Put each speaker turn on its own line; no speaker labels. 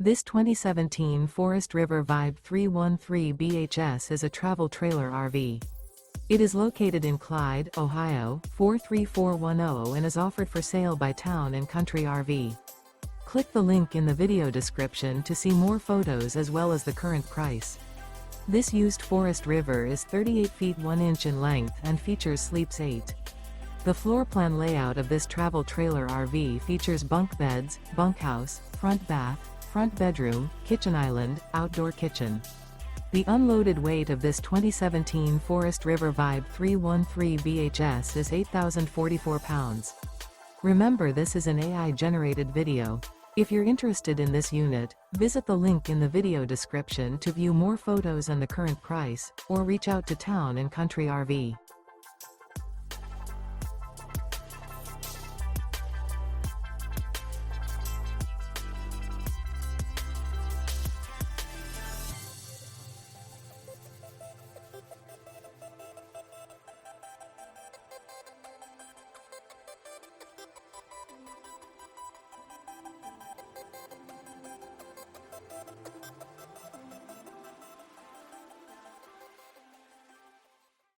This 2017 Forest River Vibe 313 BHS is a travel trailer RV. It is located in Clyde, Ohio, 43410 and is offered for sale by Town & Country RV. Click the link in the video description to see more photos as well as the current price. This used Forest River is 38 feet 1 inch in length and features sleeps 8. The floor plan layout of this travel trailer RV features bunk beds, bunkhouse, front bath, front bedroom, kitchen island, outdoor kitchen. The unloaded weight of this 2017 Forest River Vibe 313 BHS is 8,044 pounds. Remember, this is an AI-generated video. If you're interested in this unit, visit the link in the video description to view more photos and the current price, or reach out to Town & Country RV.